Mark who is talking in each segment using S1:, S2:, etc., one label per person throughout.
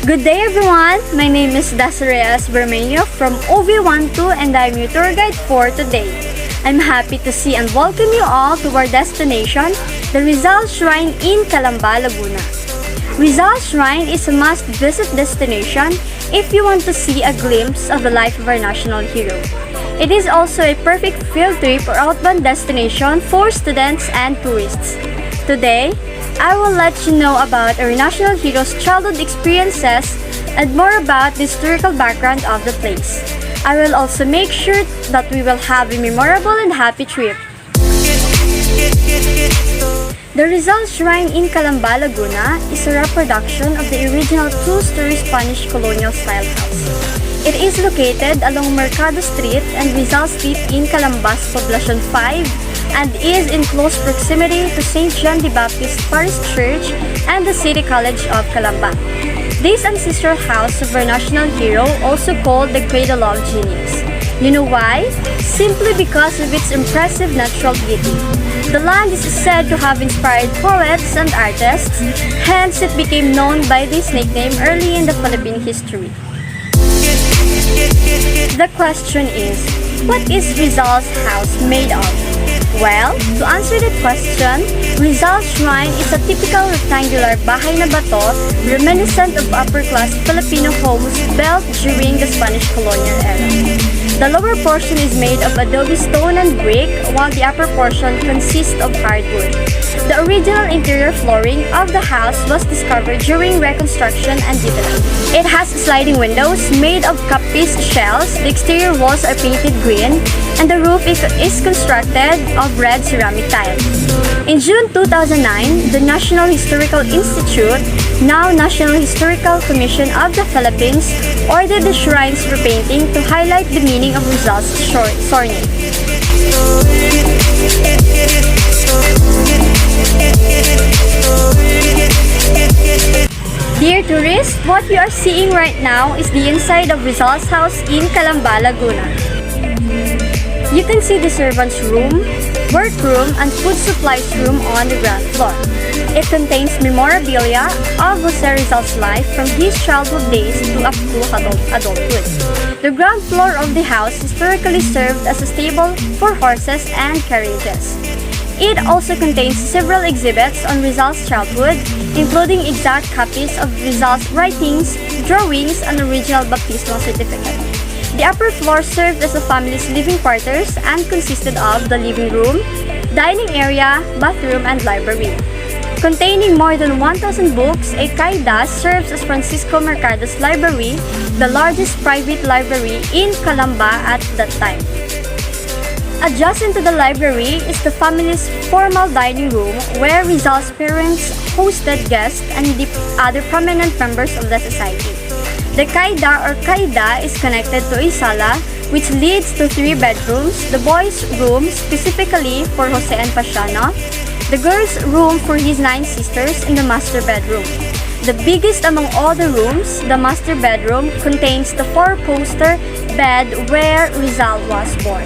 S1: Good day everyone! My name is Desiree Bermenio from OV12 and I'm your tour guide for today. I'm happy to see and welcome you all to our destination, the Rizal Shrine in Calamba, Laguna. Rizal Shrine is a must-visit destination if you want to see a glimpse of the life of our national hero. It is also a perfect field trip or outbound destination for students and tourists. Today, I will let you know about our national hero's childhood experiences and more about the historical background of the place. I will also make sure that we will have a memorable and happy trip. The Rizal Shrine in Calamba, Laguna is a reproduction of the original two-story Spanish colonial-style house. It is located along Mercado Street and Rizal Street in Calambas, Poblacion 5, and is in close proximity to St. John the Baptist Parish Church and the City College of Calamba. This ancestral house of our national hero, also called the Cradle of Genius. You know why? Simply because of its impressive natural beauty. The land is said to have inspired poets and artists, hence it became known by this nickname early in the Philippine history. The question is, what is Rizal's house made of? Well, to answer that question, Rizal Shrine is a typical rectangular bahay na bato reminiscent of upper-class Filipino homes built during the Spanish colonial era. The lower portion is made of adobe stone and brick, while the upper portion consists of hardwood. The original interior flooring of the house was discovered during reconstruction and detailing. It has sliding windows made of cut-piece shells, the exterior walls are painted green, and the roof is constructed of red ceramic tile. In June 2009, the National Historical Institute, now National Historical Commission of the Philippines, ordered the shrine's repainting to highlight the meaning of Rizal's surname. Dear tourists, what you are seeing right now is the inside of Rizal's house in Calamba, Laguna. You can see the servants' room, workroom, and food supplies room on the ground floor. It contains memorabilia of Jose Rizal's life from his childhood days to up to adulthood. The ground floor of the house historically served as a stable for horses and carriages. It also contains several exhibits on Rizal's childhood, including exact copies of Rizal's writings, drawings, and original baptismal certificate. The upper floor served as the family's living quarters and consisted of the living room, dining area, bathroom, and library. Containing more than 1,000 books, a Caida serves as Francisco Mercado's library, the largest private library in Calamba at that time. Adjacent to the library is the family's formal dining room where Rizal's parents hosted guests and the other prominent members of the society. The Caida or Caida is connected to a sala which leads to 3 bedrooms, the boys' room specifically for Jose and Pasiano, the girls' room for his 9 sisters, and the master bedroom. The biggest among all the rooms, the master bedroom, contains the 4-poster bed where Rizal was born.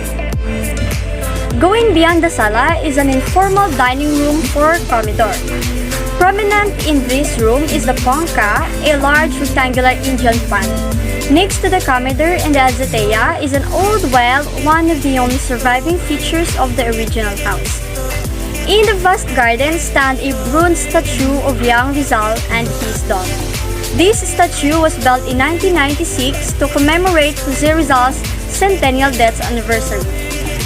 S1: Going beyond the sala is an informal dining room for Comedor. Prominent in this room is the Ponca, a large rectangular Indian pan. Next to the Comedor and the azotea is an old well, one of the only surviving features of the original house. In the vast garden stand a bronze statue of young Rizal and his daughter. This statue was built in 1996 to commemorate Jose Rizal's centennial death anniversary.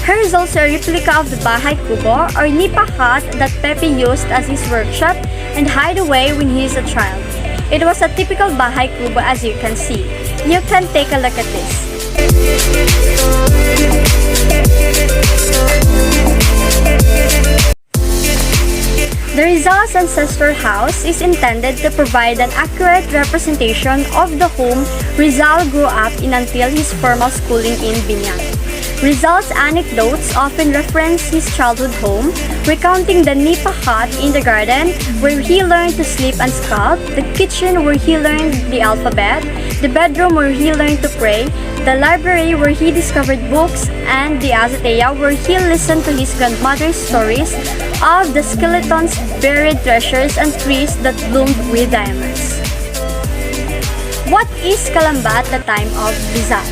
S1: Here is also a replica of the Bahay Kubo or Nipa hut that Pepe used as his workshop and hideaway when he is a child. It was a typical Bahay Kubo as you can see. You can take a look at this. The Rizal's ancestral house is intended to provide an accurate representation of the home Rizal grew up in until his formal schooling in Binyan. Rizal's anecdotes often reference his childhood home, recounting the Nipa hut in the garden where he learned to sleep and sculpt, the kitchen where he learned the alphabet, the bedroom where he learned to pray, the library where he discovered books, and the azotea where he listened to his grandmother's stories of the skeletons, buried treasures, and trees that bloomed with diamonds. What is Calamba at the time of Rizal?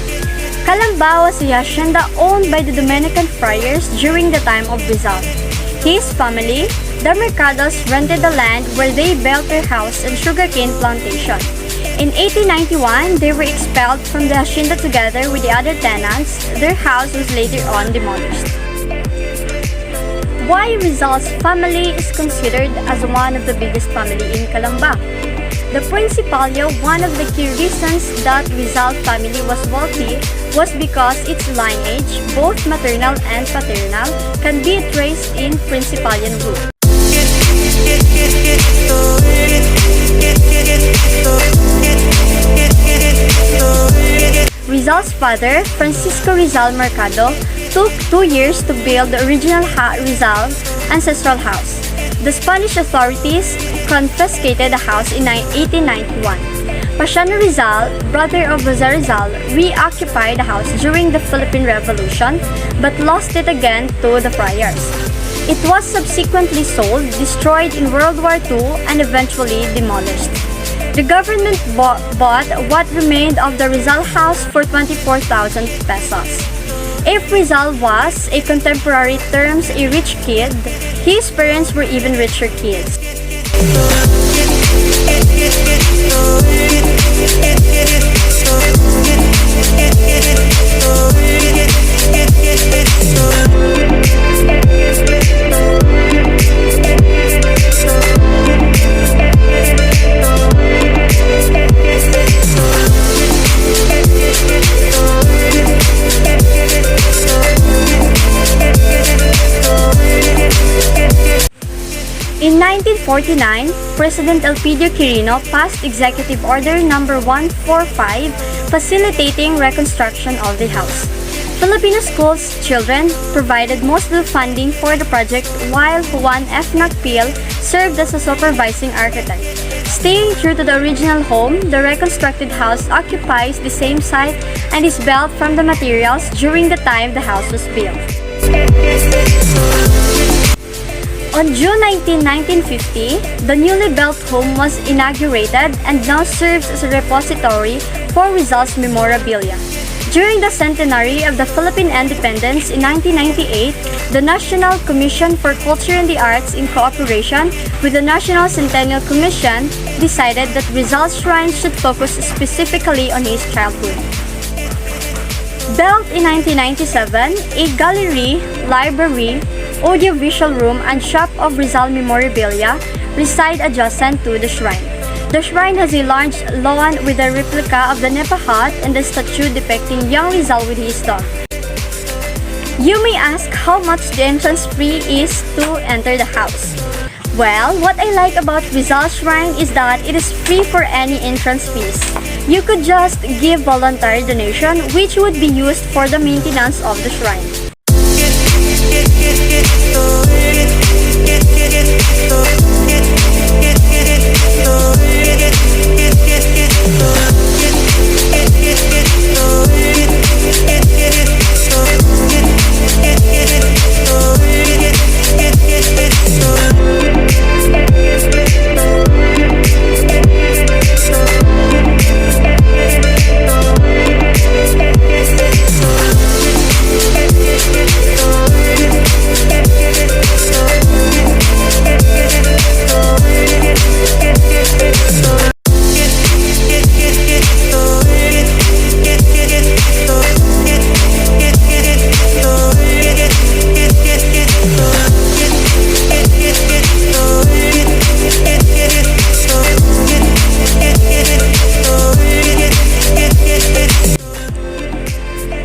S1: Calamba was a hacienda owned by the Dominican friars during the time of Rizal. His family, the Mercados, rented the land where they built their house and sugarcane plantation. In 1891, they were expelled from the hacienda together with the other tenants. Their house was later on demolished. Why Rizal's family is considered as one of the biggest family in Calamba? The Principalio, one of the key reasons that Rizal family was wealthy was because its lineage, both maternal and paternal, can be traced in Principalian root. Rizal's father, Francisco Rizal Mercado, took 2 years to build the original Rizal ancestral house. The Spanish authorities confiscated the house in 1891. Paciano Rizal, brother of Jose Rizal, reoccupied the house during the Philippine Revolution but lost it again to the friars. It was subsequently sold, destroyed in World War II, and eventually demolished. The government bought what remained of the Rizal house for 24,000 pesos. If Rizal was, in contemporary terms, a rich kid, his parents were even richer kids. In 1949, President Elpidio Quirino passed Executive Order No. 145 facilitating reconstruction of the house. Filipino schools children provided most of the funding for the project, while Juan F. Nagpil served as a supervising architect. Staying true to the original home, the reconstructed house occupies the same site and is built from the materials during the time the house was built. On June 19, 1950, the newly built home was inaugurated and now serves as a repository for Rizal's memorabilia. During the centenary of the Philippine independence in 1998, the National Commission for Culture and the Arts, in cooperation with the National Centennial Commission, decided that Rizal's shrine should focus specifically on his childhood. Built in 1997, a gallery, library, audiovisual room, and shop of Rizal memorabilia reside adjacent to the shrine. The shrine has a large lawn with a replica of the Nepa hut and a statue depicting young Rizal with his dog. You may ask how much the entrance fee is to enter the house. Well, what I like about Rizal Shrine is that it is free for any entrance fees. You could just give voluntary donation, which would be used for the maintenance of the shrine.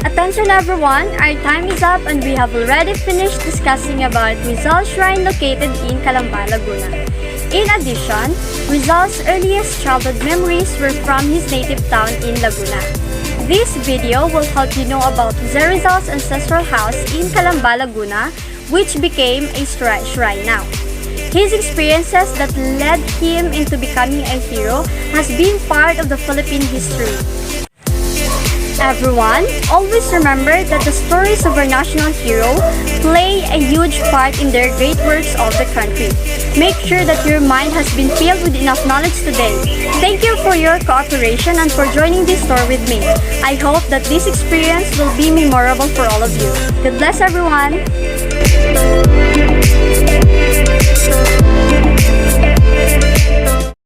S1: Attention everyone, our time is up and we have already finished discussing about Rizal Shrine located in Calamba, Laguna. In addition, Rizal's earliest childhood memories were from his native town in Laguna. This video will help you know about Jose Rizal's ancestral house in Calamba, Laguna, which became a shrine now. His experiences that led him into becoming a hero has been part of the Philippine history. Everyone, always remember that the stories of our national hero play a huge part in their great works of the country. Make sure that your mind has been filled with enough knowledge today. Thank you for your cooperation and for joining this tour with me. I hope that this experience will be memorable for all of you. God bless everyone!